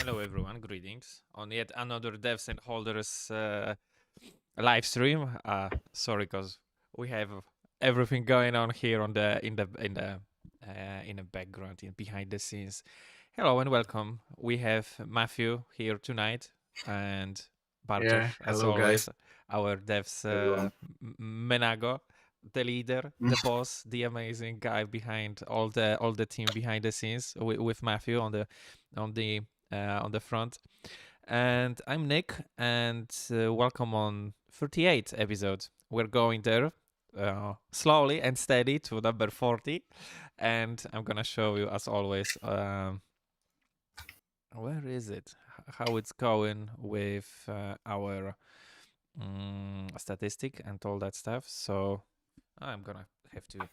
Hello everyone, greetings on yet another devs and holders live stream. Sorry, cause we have everything going on here on in the background, behind the scenes. Hello and welcome. We have Matthew here tonight and Bartosz, as Hello always, guys. our devs Everyone. Menago, the leader, the boss, the amazing guy behind all the team behind the scenes with Matthew on the front. And I'm Nick, and welcome on 38th episode. We're going there slowly and steady to number 40, and I'm gonna show you as always. Where is it? How it's going with our statistic and all that stuff. So I'm gonna have to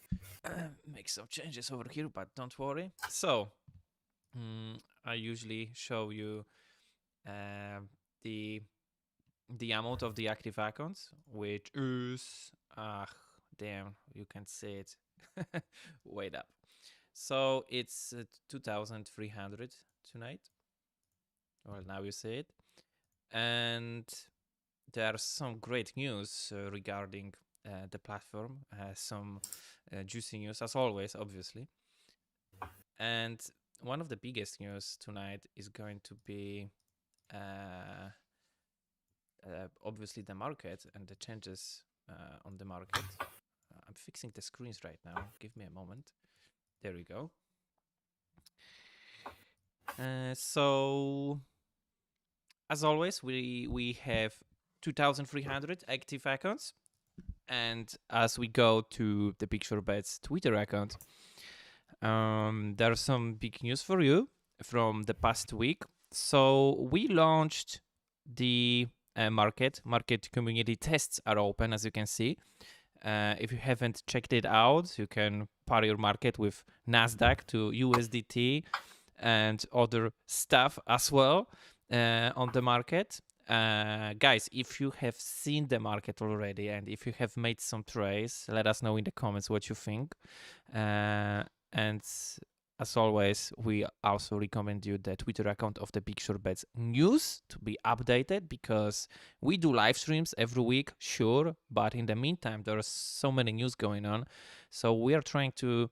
make some changes over here, but don't worry. So I usually show you the amount of the active accounts, which is damn, you can see it. Wait up. So it's 2,300 tonight. Well, now you see it, and there's some great news regarding the platform. Some juicy news, as always, obviously. And one of the biggest news tonight is going to be obviously the market and the changes on the market. I'm fixing the screens right now. Give me a moment. There we go. So as always, we have 2,300 active accounts, and as we go to the BigShortBets Twitter account, there are some big news for you from the past week. So we launched the market community tests are open, as you can see. If you haven't checked it out, you can pair your market with Nasdaq to USDT and other stuff as well on the market. Guys, if you have seen the market already and if you have made some trades, let us know in the comments what you think. And as always, we also recommend you the Twitter account of the BigShortBets News to be updated, because we do live streams every week, sure, but in the meantime, there are so many news going on. So we are trying to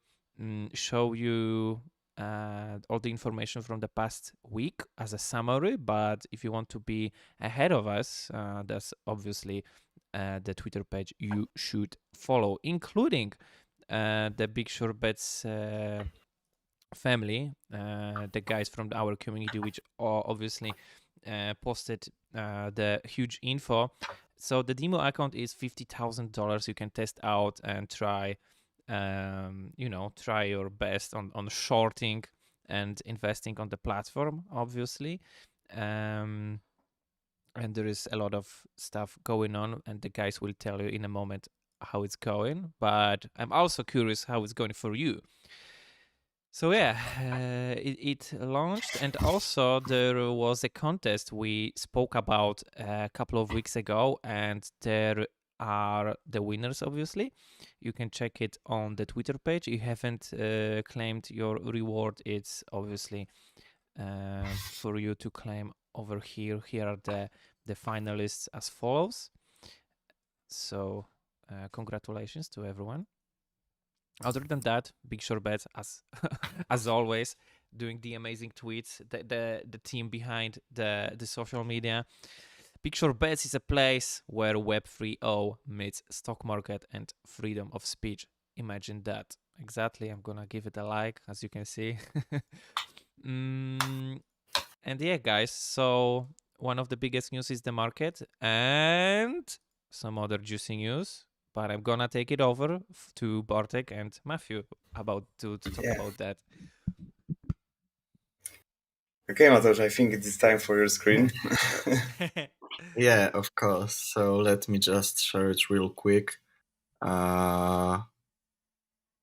show you all the information from the past week as a summary, but if you want to be ahead of us, that's obviously the Twitter page you should follow, including the BigShortBets family, the guys from our community, which obviously posted the huge info. So the demo account is $50,000. You can test out and try, try your best on shorting and investing on the platform, obviously. And there is a lot of stuff going on, and the guys will tell you in a moment how it's going. But I'm also curious how it's going for you. So yeah, it launched, and also there was a contest we spoke about a couple of weeks ago, and there are the winners. Obviously, you can check it on the Twitter page. If you haven't claimed your reward, it's obviously for you to claim over here. Here are the finalists as follows. So congratulations to everyone. Other than that, BigShortBets, as always, doing the amazing tweets, the team behind the social media. BigShortBets is a place where Web 3.0 meets stock market and freedom of speech. Imagine that. Exactly. I'm gonna give it a like, as you can see. And yeah, guys, so one of the biggest news is the market and some other juicy news, but I'm gonna take it over to Bartek and Matthew to talk about that. Okay, Mateusz, I think it's time for your screen. Yeah, of course. So let me just share it real quick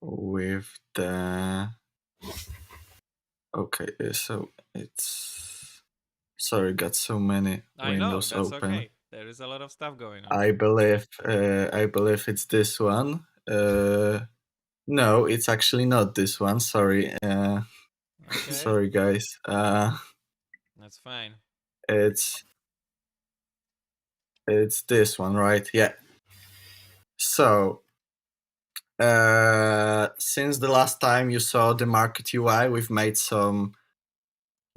with the... Okay, so it's... Sorry, got so many windows I know, that's open. okay. There is a lot of stuff going on. I believe it's this one. No, it's actually not this one. Sorry. Okay. Sorry, guys. That's That's fine. It's this one, right? Yeah. So since the last time you saw the market UI, we've made some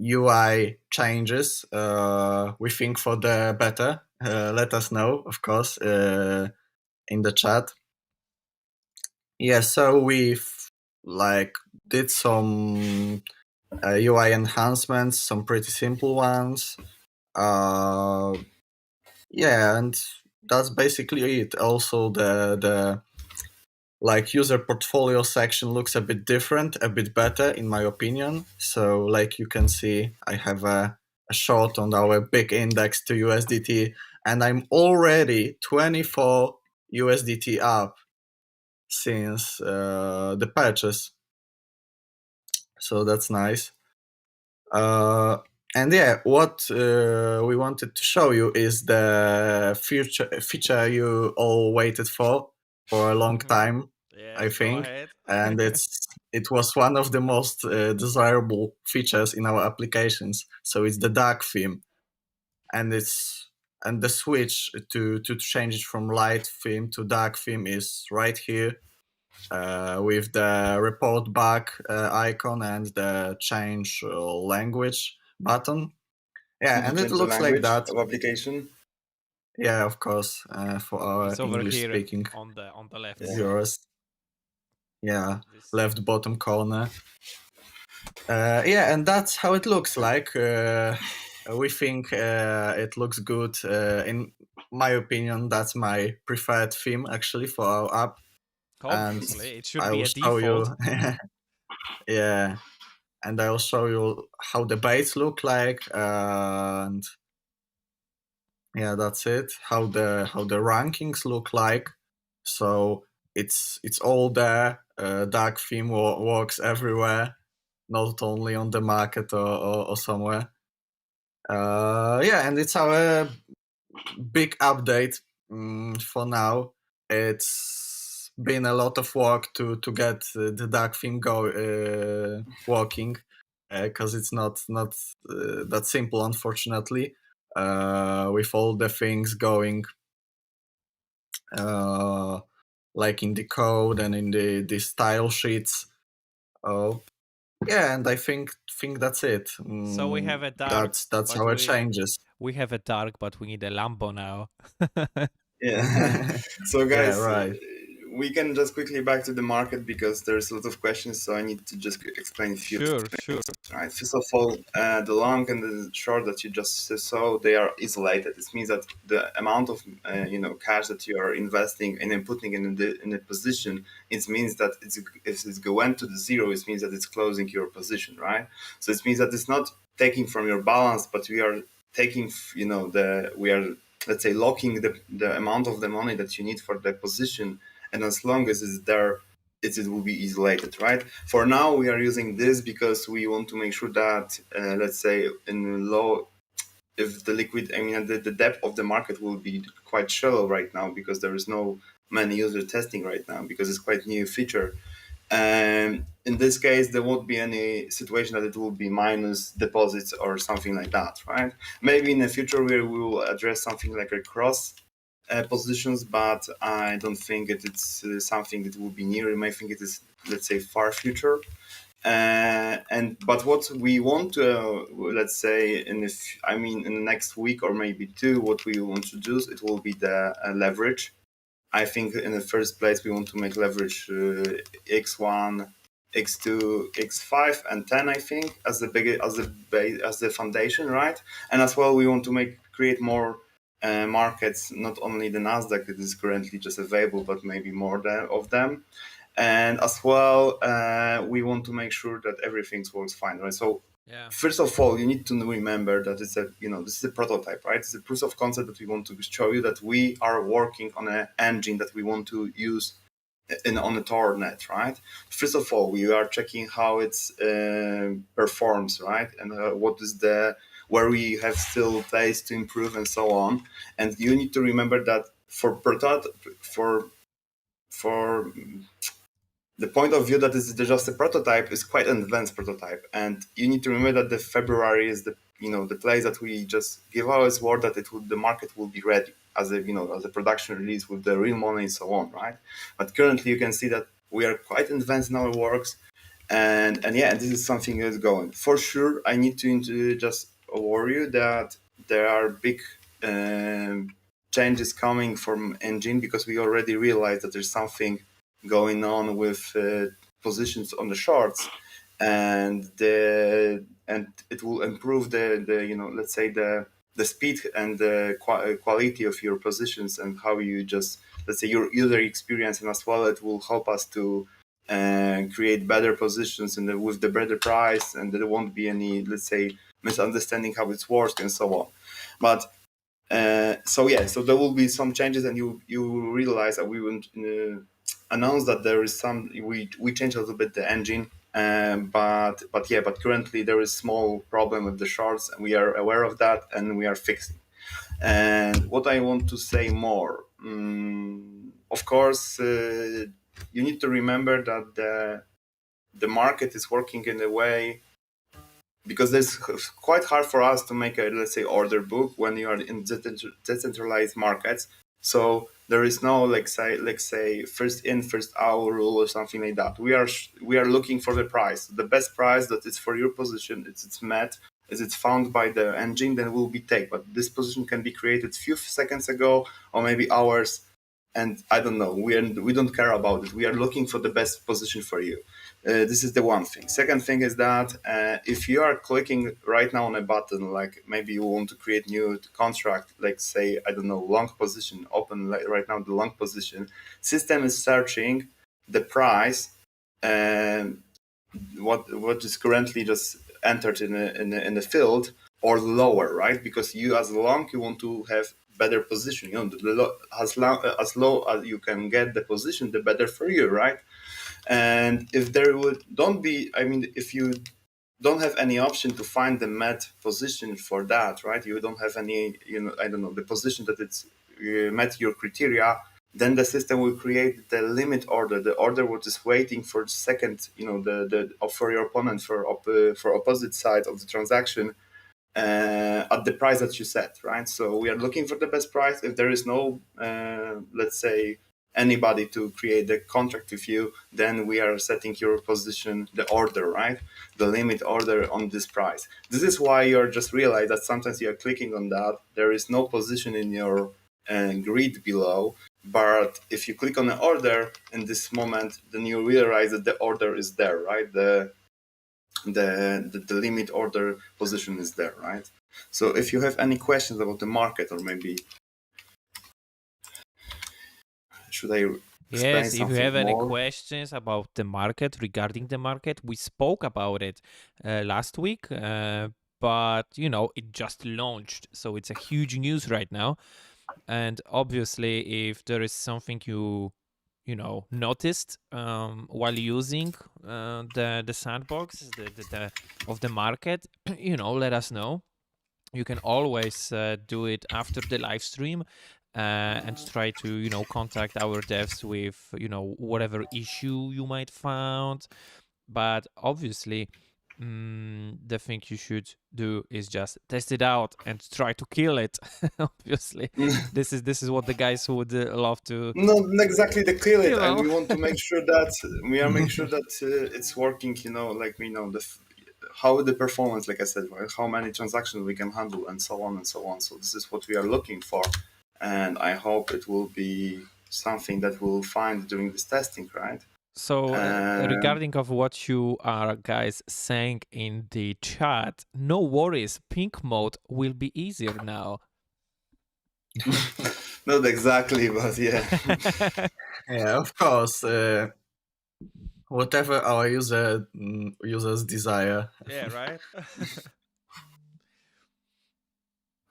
UI changes. We think for the better. Let us know, of course, in the chat. Yeah, so we've did some UI enhancements, some pretty simple ones. Yeah, and that's basically it. Also, the user portfolio section looks a bit different, a bit better in my opinion. So like you can see, I have a short on our big index to USDT, and I'm already 24 USDT up since the purchase. So that's nice. And yeah, what we wanted to show you is the feature you all waited for a long time, Yes, I think. go ahead. And it was one of the most desirable features in our applications. So it's the dark theme, and the switch to change it from light theme to dark theme is right here. With the report back icon and the change language button. Yeah, and it Change the looks like language that. of application. Yeah, of course, for our It's over English here speaking on the left Yeah. viewers. Yeah, This- left bottom corner. Yeah, and that's how it looks like. We think it looks good. In my opinion, that's my preferred theme actually for our app. Obviously, it should I be will a show default. you. Yeah, and I'll show you how the baits look like, and yeah, that's it. How the rankings look like. So it's all there. Dark theme works everywhere, not only on the market or somewhere. Yeah, and it's our big update for now. It's been a lot of work to get the dark theme working, because it's not that simple, unfortunately. With all the things going like in the code and in the style sheets. Yeah, and I think that's it. So we have a dark. That's but our changes. We have a dark, but we need a Lambo now. Yeah. So Yeah, guys, right. we can just quickly back to the market because there's a lot of questions. So I need to just explain a few. Sure. Right. First of all, the long and the short that you just saw, they are isolated. This means that the amount of cash that you are investing and then putting in a position, it means that if it's going to the zero, it means that it's closing your position, right? So it means that it's not taking from your balance, but we are taking, we are, let's say, locking the amount of the money that you need for the position, and as long as it's there, it will be isolated, right? For now, we are using this because we want to make sure that, let's say, in low, if the liquid, the depth of the market will be quite shallow right now because there is no many user testing right now because it's quite new feature. And in this case, there won't be any situation that it will be minus deposits or something like that, right? Maybe in the future we will address something like a cross positions, but I don't think it's something that will be near. I think it is, let's say, far future. But what we want to, let's say, in the next week or maybe two, what we want to do, it will be the leverage. I think in the first place we want to make leverage x1, x2, x5, and 10. I think as the foundation, right? And as well, we want to create more markets, not only the Nasdaq that is currently just available, but maybe more of them. And as well, we want to make sure that everything works fine, right? So first of all, you need to remember that this is a prototype, right? It's a proof of concept that we want to show you that we are working on an engine that we want to use on the Tor net, right? First of all, we are checking how it performs, right? And where we have still place to improve and so on. And you need to remember that for the point of view that is just a prototype is quite an advanced prototype, and you need to remember that the February is the the place that we just give our word that the market will be ready as a production release with the real money and so on, right? But currently you can see that we are quite advanced in our works, and this is something that's going for sure. I need to just warn you that there are big changes coming from engine, because we already realized that there's something going on with positions on the shorts, and it will improve the let's say the speed and the quality of your positions, and how you just, let's say, your user experience, and as well it will help us to create better positions with the better price, and there won't be any, let's say, misunderstanding how it's works and so on. But so there will be some changes, and you realize that we will announce that there is some, we changed a little bit the engine, but currently there is small problem with the shorts, and we are aware of that, and we are fixing. And what I want to say more, of course, you need to remember that the market is working in a way, because it's quite hard for us to make a, let's say, order book when you are in decentralized markets. So there is no, let's say first in first out rule or something like that. We are looking for the price, the best price that is for your position. It's met, as it's found by the engine, then will be take. But this position can be created few seconds ago, or maybe hours, and I don't know. We don't care about it. We are looking for the best position for you. This is the one thing. Second thing is that if you are clicking right now on a button, like maybe you want to create new contract, like say, I don't know, long position, open right now the long position, system is searching the price and what is currently just entered in the field, or lower, right? Because you, as long you want to have better position, as low as you can get the position, the better for you, right? And if there don't be, I mean, if you don't have any option to find the met position for that, right? You don't have any, I don't know, the position that it's met your criteria, then the system will create the limit order, the order which is waiting for the second, for your opponent, for opposite side of the transaction, at the price that you set, right? So we are looking for the best price. If there is no, let's say, anybody to create the contract with you, then we are setting your position, the order, right? The limit order on this price. This is why you're just realize that sometimes you're clicking on that. There is no position in your grid below. But if you click on the order in this moment, then you realize that the order is there, right? The limit order position is there, right? So if you have any questions about the market, or maybe should I explain Yes, if you have any more? questions about the market, regarding the market, we spoke about it last week, but it just launched, so it's a huge news right now. And obviously, if there is something you noticed while using the sandbox of the market, let us know. You can always do it after the live stream, and try to contact our devs with whatever issue you might found. But obviously, the thing you should do is just test it out and try to kill it. Obviously, this is what the guys would love to. Not exactly the kill it. You We know. want to make sure that it's working. Like we know how the performance, like I said, right? How many transactions we can handle, and so on and so on. So this is what we are looking for, and I hope it will be something that we'll find during this testing, right? So regarding of what you are guys saying in the chat, no worries, pink mode will be easier now. Not exactly, but yeah. Yeah, of course. Whatever our users desire. Yeah, right.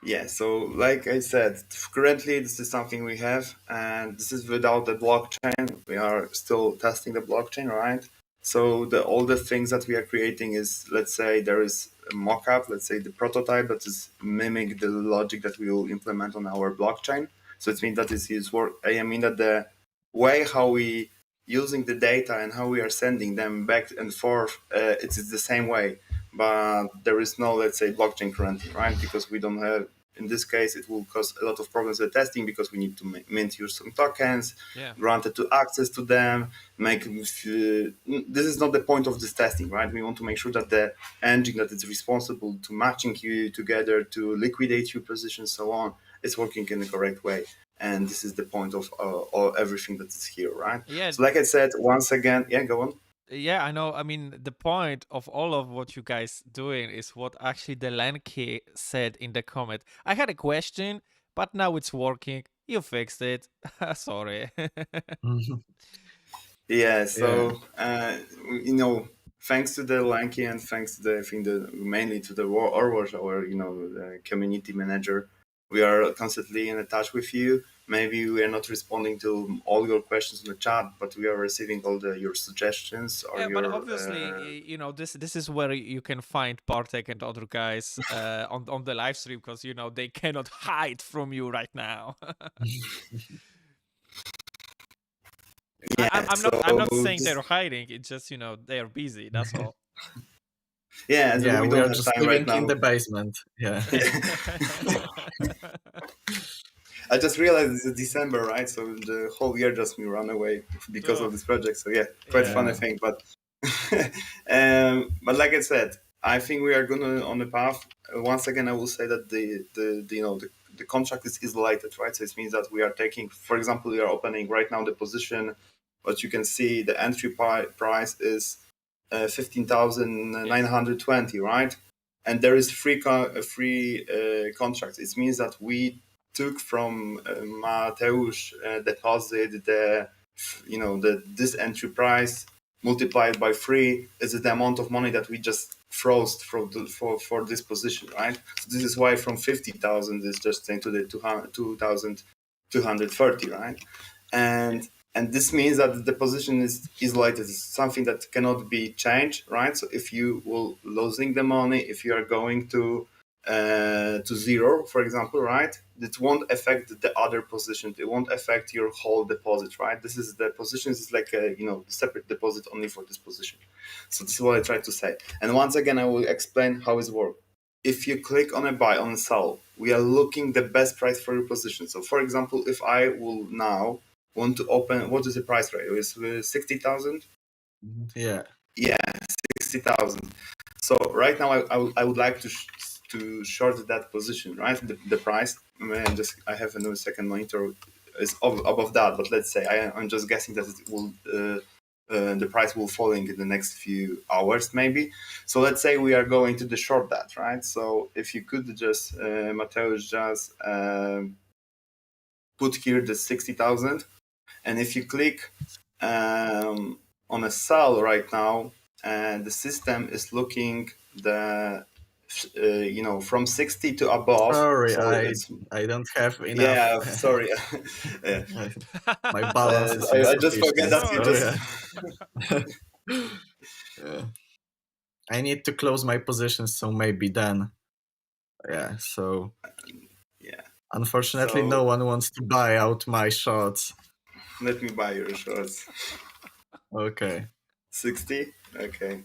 Yeah, so like I said, currently this is something we have, and this is without the blockchain. We are still testing the blockchain, right? So all the things that we are creating is, let's say, there is a mock-up, let's say the prototype that is mimic the logic that we will implement on our blockchain. So it means that this is work. I mean that the way how we using the data and how we are sending them back and forth, it's the same way. but there is no, let's say, blockchain currently, right? Because we don't have, in this case, it will cause a lot of problems with testing because we need to mint some tokens, granted to access to them, this is not the point of this testing, right? We want to make sure that the engine that is responsible to matching you together, to liquidate your position, so on, is working in the correct way. And this is the point of everything that is here, right? Yeah. So like I said, once again, yeah, go on. Yeah, I know. I mean, the point of all of what you guys doing is what actually the Lenke said in the comment. I had a question, but now it's working. You fixed it. Sorry. Yeah, so you know, thanks to the Lanky and thanks to the, I think mainly to the Orwars, our the community manager, we are constantly in touch with you. Maybe we are not responding to all your questions in the chat, but we are receiving all your suggestions or yeah, your. but obviously, this is where you can find Bartek and other guys on the live stream because they cannot hide from you right now. Yeah, I'm not saying they're hiding. It's just they are busy. That's all. Yeah, yeah, we we don't are have just time living right now. in the basement. Yeah. I just realized it's December, right? So the whole year just me run away because of this project. So yeah, quite funny thing. But but like I said, I think we are gonna on the path. Once again, I will say that the contract is isolated, right? So it means that we are taking, for example, we are opening right now the position. What you can see, the entry price is 15,920, right? And there is free contracts. It means that we took from Mateusz deposit this entry price multiplied by 3 is the amount of money that we just froze for this position, right? So this is why from 50,000 is just into the 2,230, right? And this means that the position is isolated. It's something that cannot be changed, right? So if you will losing the money, if you are going to zero, for example, right? It won't affect the other position. It won't affect your whole deposit, right? This is the positions is like a separate deposit only for this position. So this is what I try to say. And once again, I will explain how it works. If you click on a buy, on a sell, we are looking the best price for your position. So for example, if I will now want to open, what is the price rate? It's 60,000? Yeah. Yeah, 60,000. So right now I would like to short that position, right? The price. I have another second monitor is above that, but let's say I'm just guessing that it will the price will falling in the next few hours maybe. So let's say we are going to the short that, right? So if you could just Mateusz just put here the 60,000, and if you click on a sell right now, the system is looking from 60 to above. Sorry, So I don't have enough. Yeah, sorry. My balance is I just forget that you just. I need to close my positions, so maybe then. Yeah. So. Yeah. Unfortunately, no one wants to buy out my shorts. Let me buy your shorts. Okay. 60? Okay.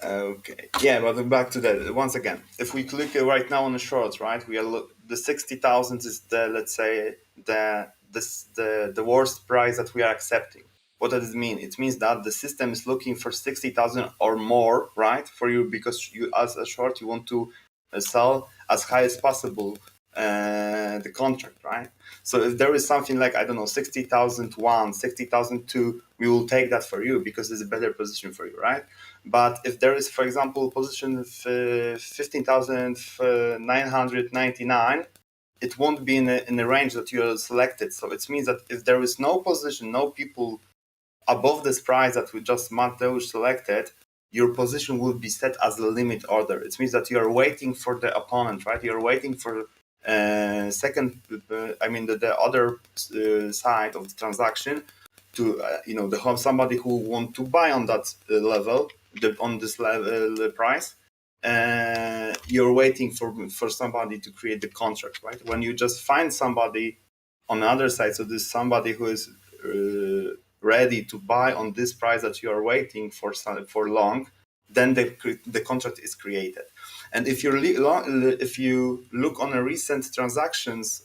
Okay. Yeah, but back to that. Once again, if we click right now on the shorts, right, we are the 60,000 is the, let's say, the worst price that we are accepting. What does it mean? It means that the system is looking for 60,000 or more, right, for you, because you, as a short, you want to sell as high as possible the contract, right? So if there is something like, I don't know, 60,001, 60,002, we will take that for you because it's a better position for you, right? But if there is, for example, position 15,999, it won't be in a range that you selected. So it means that if there is no position, no people above this price that we just Mateusz selected, your position will be set as a limit order. It means that you are waiting for the opponent, right? You're waiting for the other side of the transaction to somebody who want to buy on that level, on this level price. You're waiting for somebody to create the contract, right? When you just find somebody on the other side, so this somebody who is ready to buy on this price that you are waiting for long, then the contract is created. And if you look on a recent transactions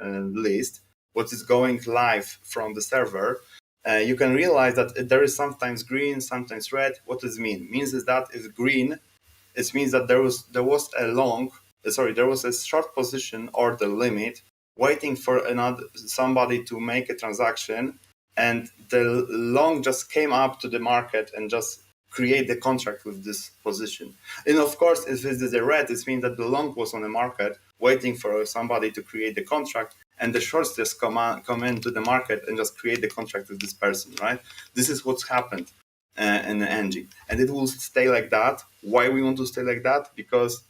list, what is going live from the server, you can realize that there is sometimes green, sometimes red. What does it mean? It means is that if green, it means that there was a short position or the limit waiting for somebody to make a transaction, and the long just came up to the market and just create the contract with this position. And of course, if it is a red, it means that the long was on the market waiting for somebody to create the contract, and the shorts just come into the market and just create the contract with this person, right? This is what's happened in the engine, and it will stay like that. Why we want to stay like that? Because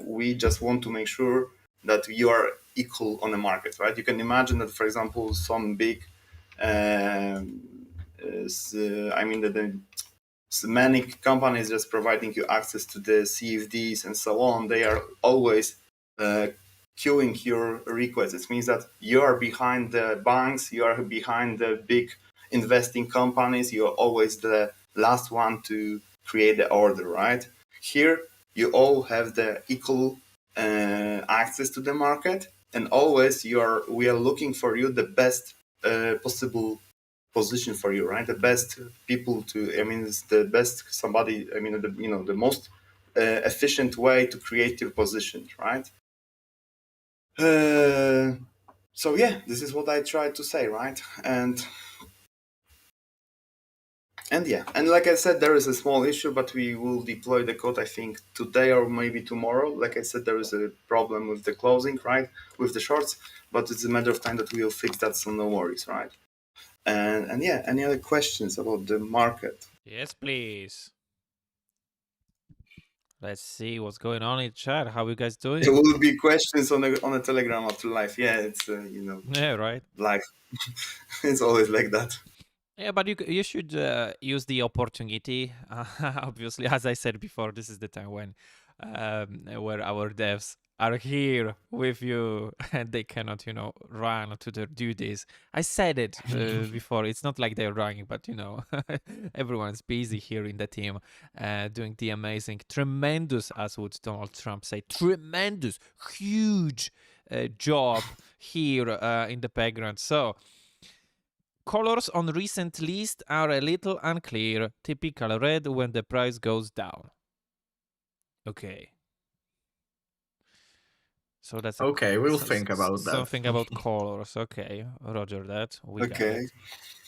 we just want to make sure that you are equal on the market, right? You can imagine that, for example, some big, many companies just providing you access to the CFDs and so on. They are always queuing your requests. It means that you are behind the banks, you are behind the big investing companies, you're always the last one to create the order, right? Here, you all have the equal access to the market, and always we are looking for you the best possible position for you, right? The best people it's the best somebody, the most efficient way to create your position, right? So yeah, this is what I tried to say, right? And yeah, and like I said, there is a small issue, but we will deploy the code, I think, today or maybe tomorrow. Like I said, there is a problem with the closing, right, with the shorts, but it's a matter of time that we will fix that, so no worries, right? And yeah, any other questions about the market? Yes, please. Let's see what's going on in chat. How are you guys doing? There will be questions on the Telegram after live. Yeah, it's Yeah, right. live. It's always like that. Yeah, but you should use the opportunity. Obviously, as I said before, this is the time when where our devs are here with you and they cannot, run to their duties. I said it before. It's not like they're running, but everyone's busy here in the team, doing the amazing, tremendous, as would Donald Trump say, tremendous, huge job here in the background. So. Colors on recent list are a little unclear. Typical red when the price goes down. Okay. So that's okay. We'll think about that. Something about colors. Okay, Roger that. We got it.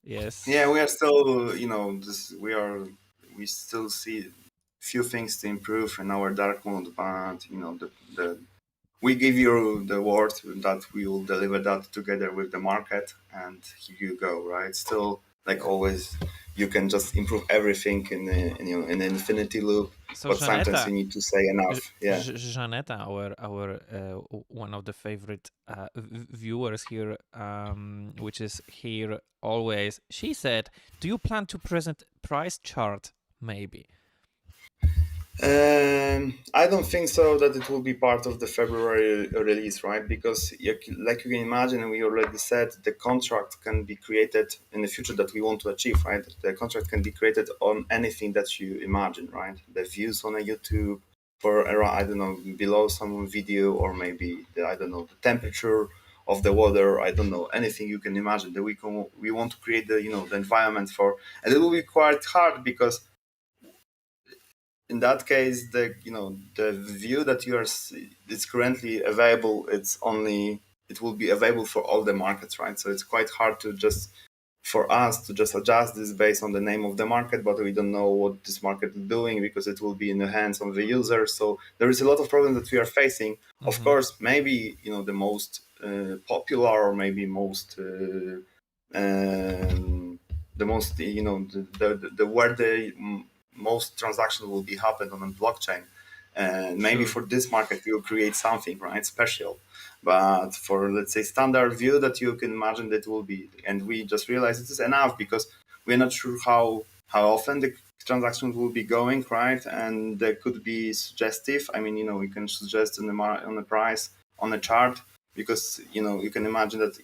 Yes. Yeah, we are still, we still see few things to improve in our dark mode, but we give you the word that we will deliver that together with the market, and here you go, right? Still, like always, you can just improve everything in an infinity loop, so but Janetta, sometimes you need to say enough. Yeah. Janetta, our one of the favorite viewers here, which is here always, she said, do you plan to present price chart maybe? I don't think so that it will be part of the February release, right? Because like you can imagine, and we already said, the contract can be created in the future that we want to achieve, right? The contract can be created on anything that you imagine, right? The views on a YouTube for around, I don't know, below some video, or maybe the temperature of the water. I don't know, anything you can imagine that we want to create the environment for, and it will be quite hard because in that case, the view that it's currently available, it will be available for all the markets, right? So it's quite hard for us to just adjust this based on the name of the market, but we don't know what this market is doing because it will be in the hands of the user. So there is a lot of problems that we are facing. Mm-hmm. Of course, maybe the most popular, or maybe most the most the where the most transactions will be happened on a blockchain, and maybe for this market we will create something right special. But for, let's say, standard view that you can imagine, that will be, and we just realized it is enough because we're not sure how often the transactions will be going, right? And there could be suggestive. I mean, we can suggest on the price on a chart, because you can imagine that.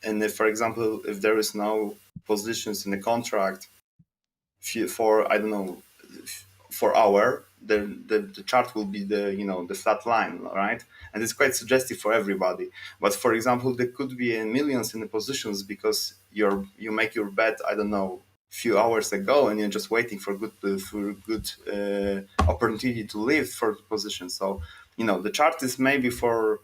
And if, for example, if there is no positions in the contract for I don't know, for hour, the chart will be the flat line, right? And it's quite suggestive for everybody. But for example, there could be millions in the positions because you make your bet, I don't know, few hours ago, and you're just waiting for good opportunity to leave for the position. So the chart is maybe for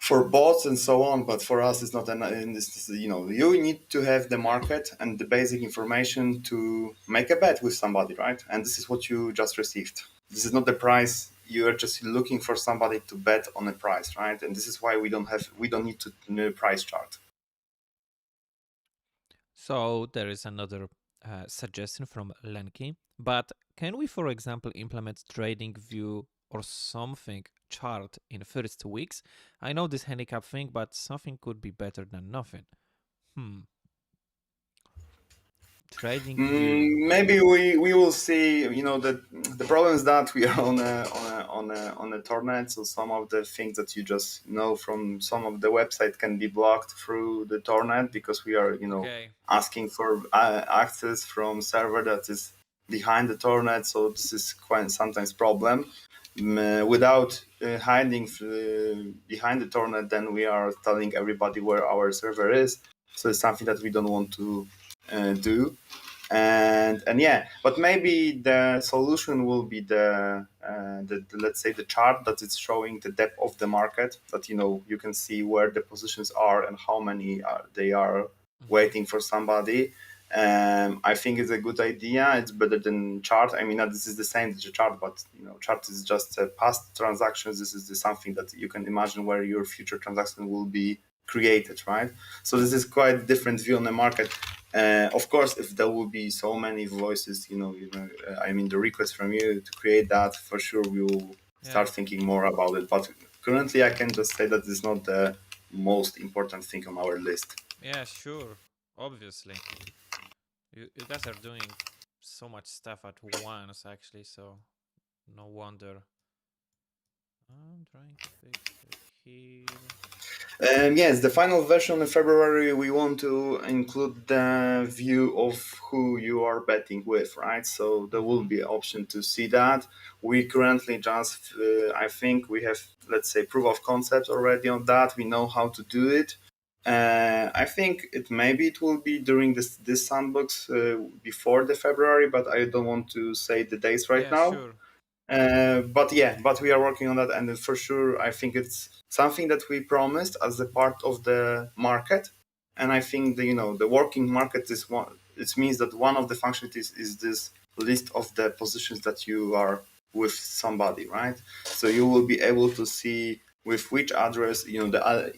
bots and so on, but for us it's not you need to have the market and the basic information to make a bet with somebody, right? And this is what you just received. This is not the price. You are just looking for somebody to bet on a price, right? And this is why we don't need to know price chart. So there is another suggestion from Lenky. But can we, for example, implement trading view or something chart in the first 2 weeks? I know this handicap thing, but something could be better than nothing. Trading view. Maybe we will see. The problem is that we are on a torrent, so some of the things that you just know from some of the website can be blocked through the torrent because we are asking for access from server that is behind the torrent. So this is quite sometimes problem. Without hiding behind the torrent, then we are telling everybody where our server is. So it's something that we don't want to do. And but maybe the solution will be the let's say the chart that is showing the depth of the market, that you can see where the positions are and how many they are waiting for somebody. I think it's a good idea. It's better than chart. I mean, this is the same as the chart, but chart is just past transactions. This is something that you can imagine where your future transaction will be created, right? So this is quite different view on the market. Of course, if there will be so many voices, I mean, the request from you to create that, for sure we will start thinking more about it. But currently, I can just say that it's not the most important thing on our list. Yeah, sure. Obviously. You guys are doing so much stuff at once, actually, so no wonder. I'm trying to fix it here. Yes, the final version in February, we want to include the view of who you are betting with, right? So there will be an option to see that. We currently just, I think we have, let's say, proof of concept already on that. We know how to do it. I think it will be during this sandbox before the February, but I don't want to say the dates right now. Sure. But we are working on that, and for sure I think it's something that we promised as a part of the market. And I think the working market is one. It means that one of the functions is this list of the positions that you are with somebody, right? So you will be able to see with which address, the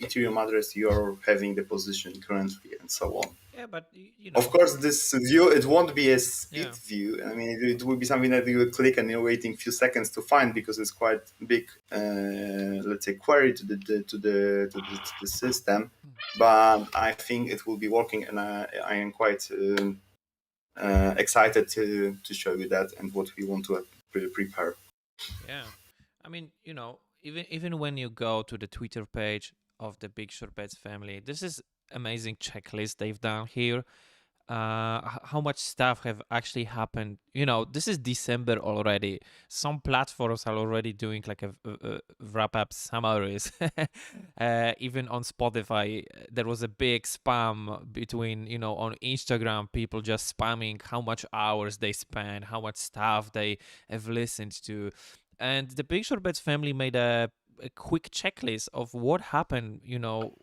Ethereum address you're having the position currently, and so on. Yeah, but of course, this view, it won't be a speed view. I mean, it will be something that you will click and you're waiting a few seconds to find because it's quite big, let's say, query to the system. But I think it will be working, and I am quite excited to show you that and what we want to prepare. Yeah, I mean, even when you go to the Twitter page of the BigShortBets family, this is amazing checklist they've done here. How much stuff have actually happened? This is December already. Some platforms are already doing like a wrap up summaries. Even on Spotify, there was a big spam between on Instagram, people just spamming how much hours they spend, how much stuff they have listened to. And the BigShortBets family made a quick checklist of what happened,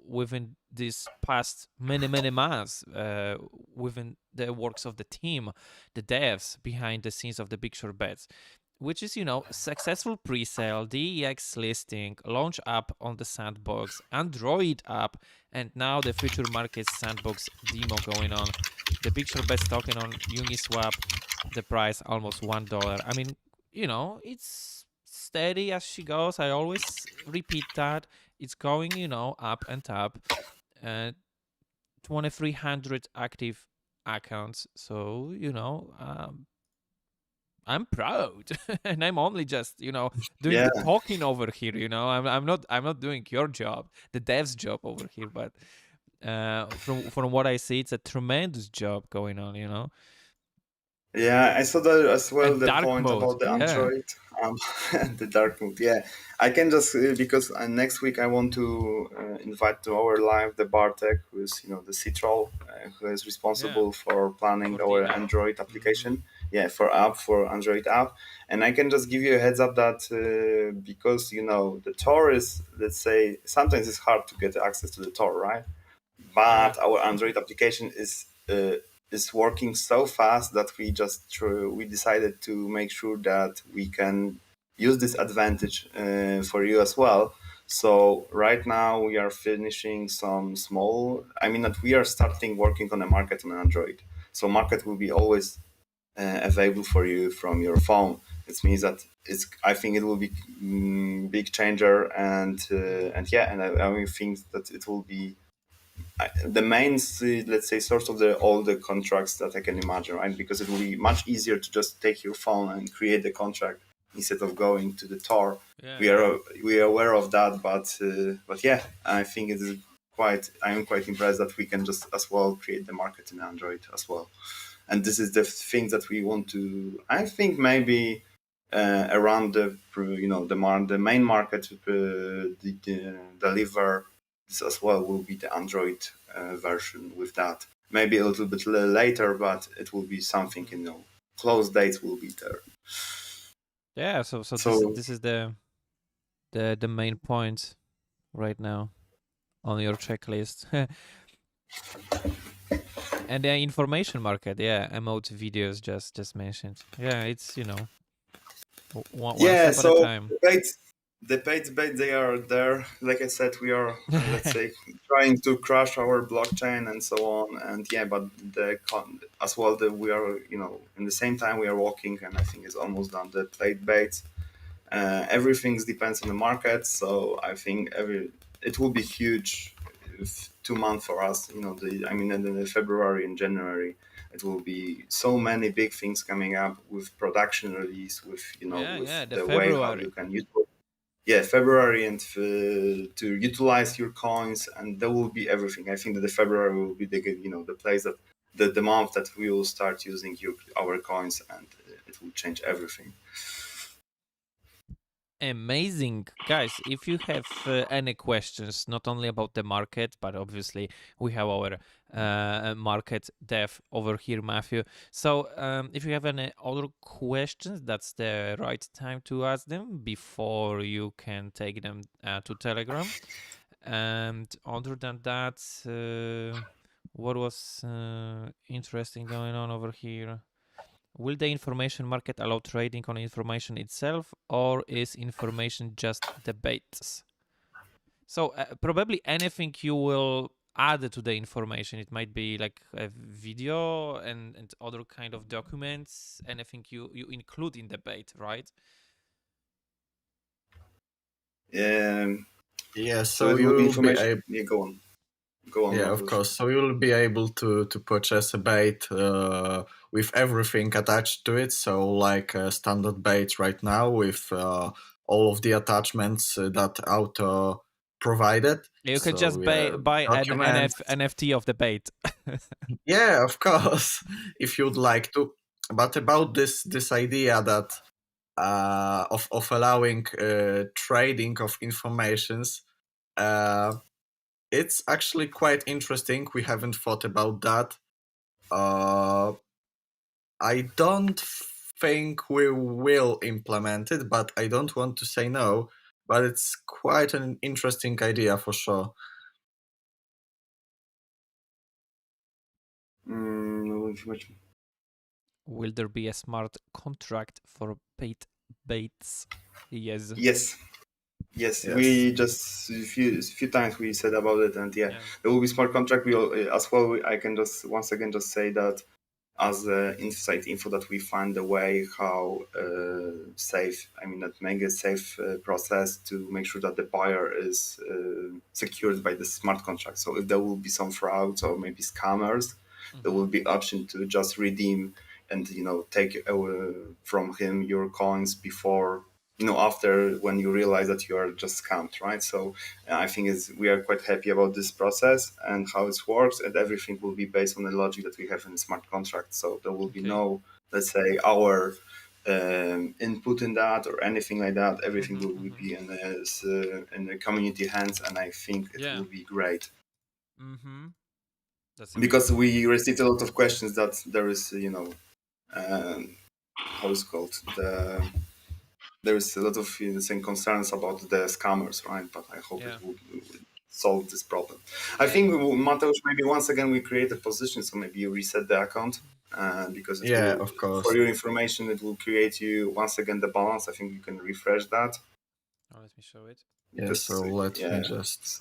within these past many months, within the works of the team, the devs behind the scenes of the BigShortBets, which is, successful pre-sale, DEX listing, launch app on the sandbox, Android app, and now the future markets sandbox demo going on. The BigShortBets token on Uniswap, the price almost $1. I mean, it's steady as she goes. I always repeat that. It's going, up and up. 2,300 active accounts. So, I'm proud, and I'm only just, doing the talking over here. I'm not doing your job, the dev's job over here. But from what I see, it's a tremendous job going on. Yeah, I saw that as well. And The dark point mode, about the yeah. Android, the dark mode. Yeah, I can just because next week I want to invite to our live the Bartek, who is the CTRL, who is responsible for planning For the our app. Android application. Yeah, for Android app, and I can just give you a heads up that because the Tor is, let's say, sometimes it's hard to get access to the Tor, right? But our Android application is working so fast that we decided to make sure that we can use this advantage for you as well. So right now we are finishing some small. I mean that we are starting working on a market on Android. So market will be always available for you from your phone. It means that I think it will be big changer, and yeah, and I think that it will be the main, let's say, source of all the contracts that I can imagine, right? Because it will be much easier to just take your phone and create the contract instead of going to the Tor. We are aware of that, but yeah, I think it is I am quite impressed that we can just as well create the market in Android as well. And this is the thing that we want to. I think maybe around the main market deliver this as well will be the Android version with that. Maybe a little bit later, but it will be something, close dates will be there. Yeah, so this is the main point right now on your checklist. And the information market, yeah, emote videos just mentioned. Yeah, it's one step at a time. The paid bait, they are there. Like I said, we are let's say trying to crash our blockchain and so on. And yeah, but as well that we are in the same time we are working, and I think it's almost done the paid bait. Everything depends on the market, so I think it will be huge 2 months for us. In the February and January, it will be so many big things coming up with production release, with with the the way how February. you can use. Yeah, February, and to utilize your coins, and there will be everything. I think that the February will be the place that the month that we will start using our coins, and it will change everything. Amazing, guys. If you have any questions, not only about the market, but obviously we have our market dev over here, Matthew. So if you have any other questions, that's the right time to ask them before you can take them to Telegram. And other than that, what was interesting going on over here? Will the information market allow trading on information itself, or is information just debates? So probably anything you will add to the information. It might be like a video and other kind of documents, anything you include in debate, right? Yeah, So it will be information. Yeah, go on. Yeah, of course. So you'll be able to purchase a bait with everything attached to it. So like a standard bait right now with all of the attachments that Auto provided. You can so just buy an NFT of the bait. Yeah, of course, if you'd like to. But about this idea that of allowing trading of informations, it's actually quite interesting. We haven't thought about that. I don't think we will implement it, but I don't want to say no. But it's quite an interesting idea for sure. Will there be a smart contract for paid baits? Yes. Yes. We just a few times we said about it, and yeah. There will be smart contract. We as well. I can just once again just say that as inside info that we find a way how safe. That make a safe process to make sure that the buyer is secured by the smart contract. So if there will be some frauds or maybe scammers, there will be option to just redeem and take from him your coins before after when you realize that you are just scammed, right? So I think we are quite happy about this process and how it works, and everything will be based on the logic that we have in the smart contract. So there will be no let's say our input in that or anything like that. Everything will be in the community hands, and I think it will be great. Because we received a lot of questions that there is, how it's called, there is a lot of concerns about the scammers, right? But I hope it will solve this problem. I think, Mateusz, maybe once again we create a position, so maybe you reset the account, because it will, of course. for your information, it will create you once again the balance. I think you can refresh that. Oh, let me show it. Because, so let me just.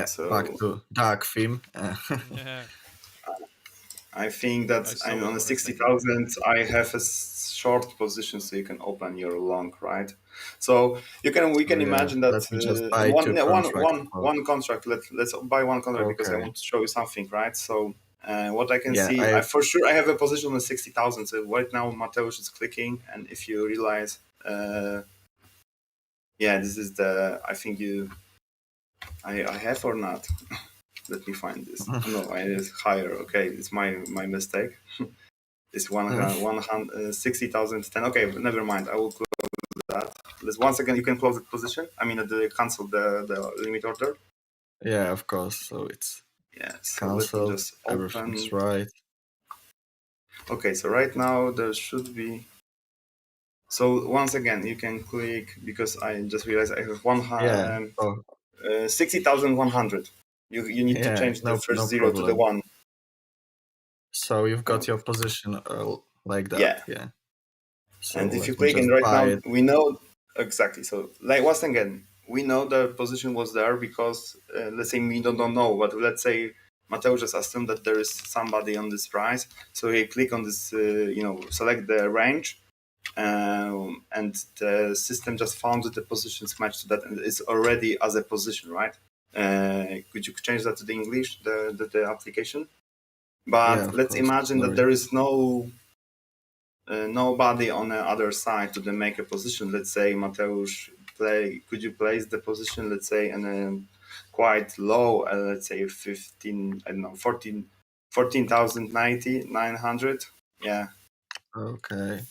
So back to dark theme. I think that I'm on a 60,000. I have a short position, so you can open your long, right? So we can imagine that one contract. Let's buy one contract because I want to show you something, right? So what I can see, for sure, I have a position on 60,000. So right now, Mateusz is clicking, and if you realize, this is the. I think I have or not. Let me find this. No, it's higher. Okay, it's my mistake. It's 60,010. Okay, never mind. I will close that. Once again, you can close the position. I mean, cancel the limit order. Yeah, of course. So it's canceled. Just everything's right. Okay, so right now there should be. So once again, you can click, because I just realized I have 60,100. You need to change the first zero to the 1. So you've got your position like that. Yeah. So and if you click, and right now we know exactly. So like once again, we know the position was there because let's say we don't know, but let's say Mateusz just assumed that there is somebody on this price. So he click on this, select the range, and the system just found that the positions match to that, and it's already as a position, right? Could you change that to the English, the application? But let's imagine that there is nobody on the other side to make a position. Let's say Mateusz, could you place the position, let's say, in a quite low, let's say 14,090, 900. Yeah. Okay.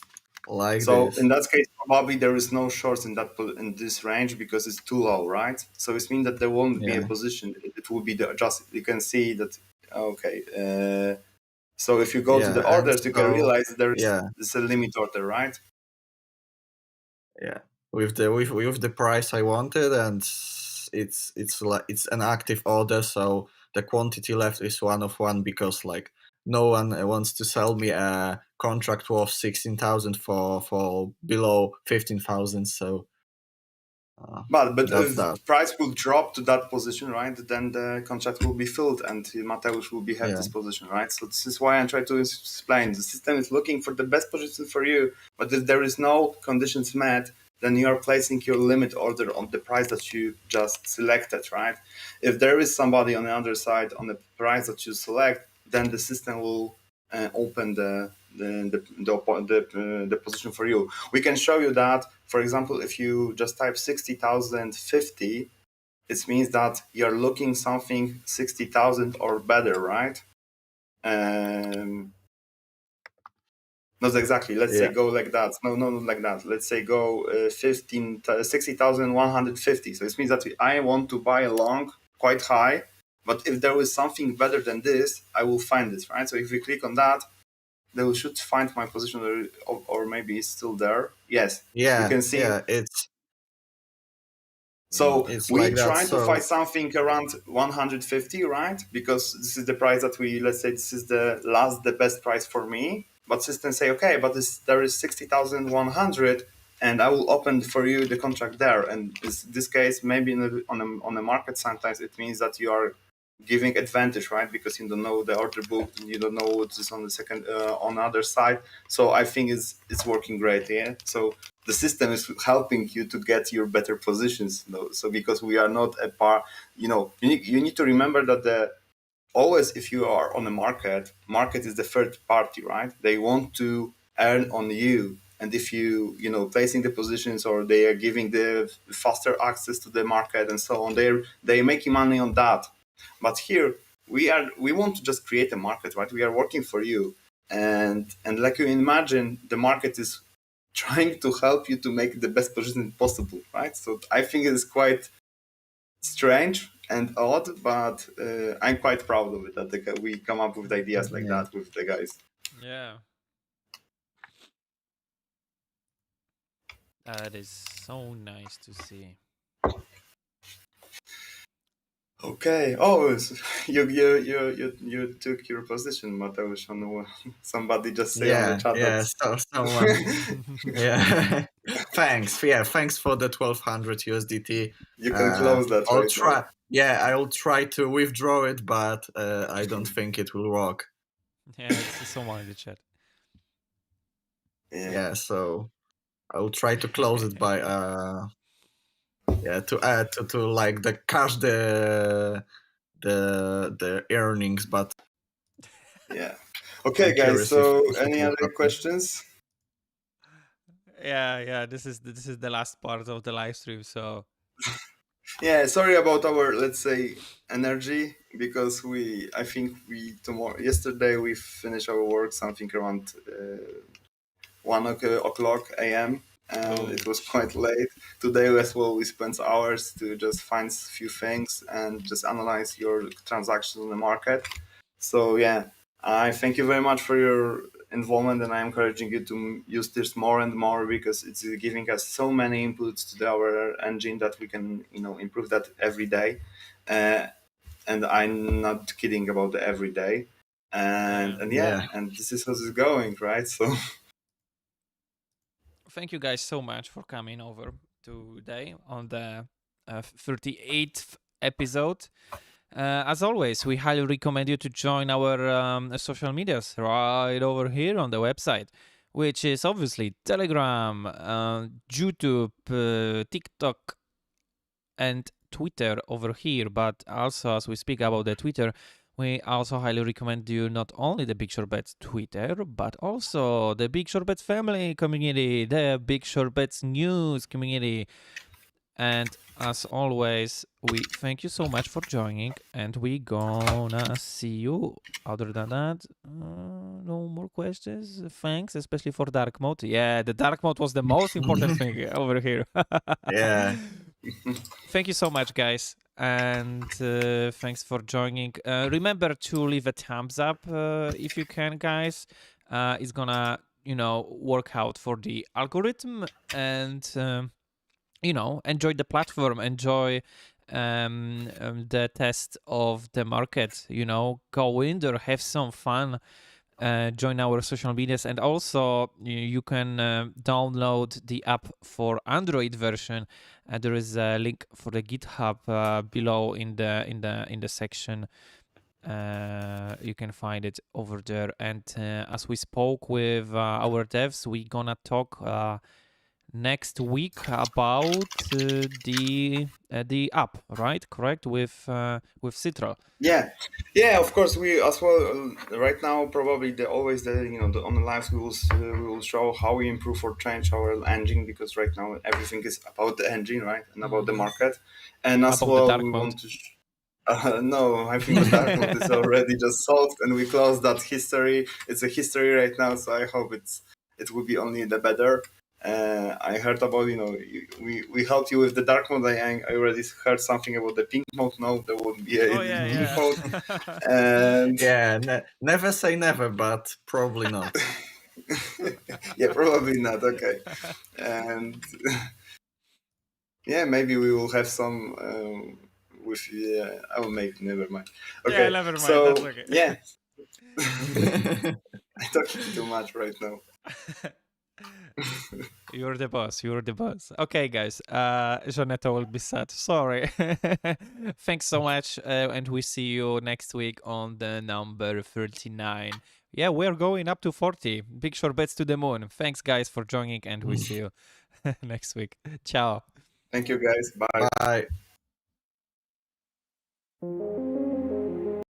Like so this. In that case, probably there is no shorts in this range because it's too low, right? So it means that there won't be a position. It will be adjusted. You can see that. Okay. So if you go to the orders, you can realize there is a limit order, right? Yeah, with the price I wanted, and it's an active order, so the quantity left is 1 of 1 because like no one wants to sell me a contract worth 16,000 for below 15,000. So. But if the price will drop to that position, right, then the contract will be filled and Mateusz will have this position, right? So this is why I try to explain. The system is looking for the best position for you, but if there is no conditions met, then you are placing your limit order on the price that you just selected, right? If there is somebody on the other side on the price that you select, then the system will open the position for you. We can show you that, for example, if you just type 60,050, it means that you're looking something 60,000 or better, right? Not exactly. Let's say go like that. No, not like that. Let's say go 60,150. So it means that I want to buy a long quite high, but if there is something better than this, I will find it, right? So if we click on that, they should find my position, or maybe it's still there. Yes. Yeah. You can see. Yeah, it's. So we try to find something around 150, right? Because this is the price that let's say this is the best price for me. But system say, okay, but there is 60,100, and I will open for you the contract there. And this case, maybe on the market, sometimes it means that you are giving advantage, right? Because you don't know the order book, you don't know what is on the second on the other side. So I think it's working great. Yeah. So the system is helping you to get your better positions. So because we are not a par, you need to remember that always if you are on the market is the third party, right? They want to earn on you. And if you placing the positions, or they are giving the faster access to the market and so on, they're making money on that. But here we want to just create a market, right? We are working for you, and like you imagine, the market is trying to help you to make the best position possible, right? So I think it is quite strange and odd, but I'm quite proud of it that we come up with ideas like that with the guys. Yeah. That is so nice to see. Okay. Oh, you took your position, Mateusz. On somebody just say on the chat. Yeah. So someone. Yeah. Thanks. Yeah. Thanks for the 1,200 USDT. You can close that. I'll right try. now. Yeah, I'll try to withdraw it, but I don't think it will work. Yeah, it's someone in the chat. Yeah. So I'll try to close it by to add to like the cash the earnings, but Yeah. Okay, I'm guys. curious So, if it any will other happen. questions? Yeah. This is the last part of the live stream. So Yeah. Sorry about our, let's say, energy, because I think yesterday we finished our work something around 1 o'clock a.m. and it was quite late. Today as well, we spent hours to just find a few things and just analyze your transactions on the market. So yeah, I thank you very much for your involvement, and I'm encouraging you to use this more and more because it's giving us so many inputs to our engine that we can improve that every day. And I'm not kidding about the every day. And and this is how it's going, right? So. Thank you guys so much for coming over today on the 38th episode. As always, we highly recommend you to join our social medias right over here on the website, which is obviously Telegram, YouTube, TikTok, and Twitter over here. But also, as we speak about the Twitter, we also highly recommend you not only the BigShortBets Twitter, but also the BigShortBets family community, the BigShortBets news community. And as always, we thank you so much for joining, and we gonna see you. Other than that, no more questions. Thanks, especially for dark mode. Yeah, the dark mode was the most important thing over here. Yeah. Thank you so much, guys, and thanks for joining. Remember to leave a thumbs up if you can, guys. It's gonna, work out for the algorithm, and enjoy the platform, enjoy the test of the market. Go in there, have some fun. Join our social medias, and also you can download the app for Android version. There is a link for the GitHub below in the section. You can find it over there. And as we spoke with our devs, we gonna talk next week about the app, right? Correct, with Citro. Yeah, of course. We as well right now probably on the lives we will show how we improve or change our engine, because right now everything is about the engine, right, and about the market. And as About well the dark we mode. want to no, I think the dark mode is already just solved, and we closed that history. It's a history right now, so I hope it will be only the better. I heard about we helped you with the dark mode. I already heard something about the pink mode. No, there won't be a pink mode. And never say never, but probably not. yeah, probably not. Okay, and yeah, maybe we will have some with. Oh, maybe never mind. Okay, yeah, never mind. So that's okay. yeah, I'm talking too much right now. You're the boss. You're the boss. Okay, guys. Janetta will be sad. Sorry. Thanks so much, and we see you next week on the number 39. Yeah, we're going up to 40. Big short bets to the moon. Thanks, guys, for joining, and we see you next week. Ciao. Thank you, guys. Bye. Bye.